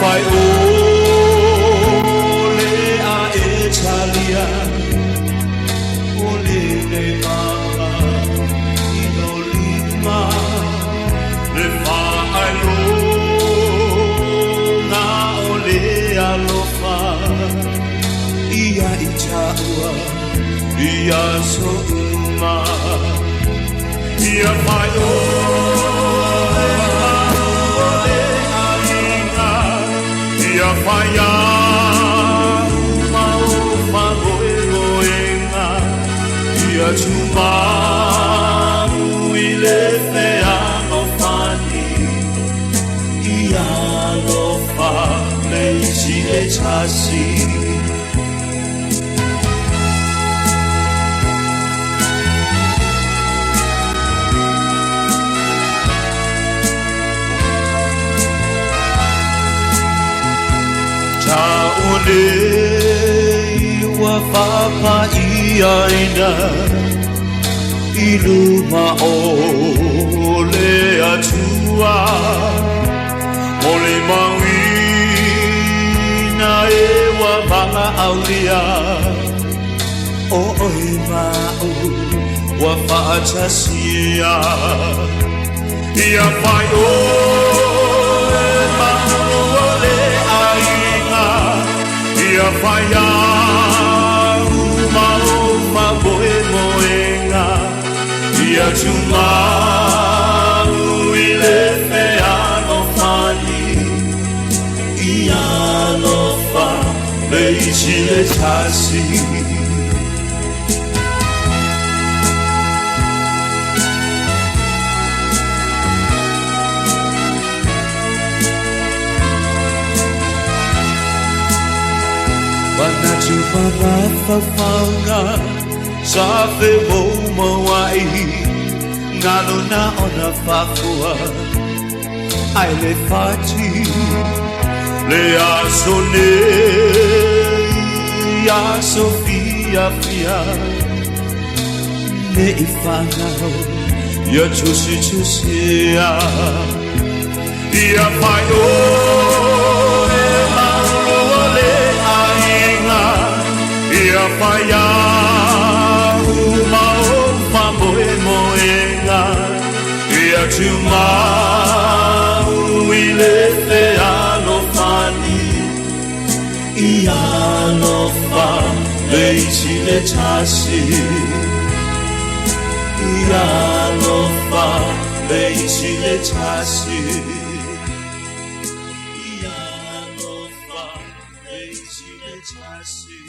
fai o le a Italia o le mama ino lima le fai lo na o le alofa ia itaua ia souma ia fai o Faya mau magoenga ia chuma ile fea ofani ia lofa leisi e chasi Taunei wa papa iaina iluma ole atua ole mawina e wa papa aulia o oi mau wa fa'achasia ia fai o ia faya mau maboe moenga ia chuma ile fea no fani ia lofa leisi le chasi Wana chupa mafafanga sa fe mo mawai ngalo na ona fakua ai le fati le asone ya Sofia fia le ifanga ya chusi ya fayo ia faya mau maboe moenga ia chuma ile fea no fani ia no fa leisi le chasi ia no fa leisi le chasi ia no fa leisi le chasi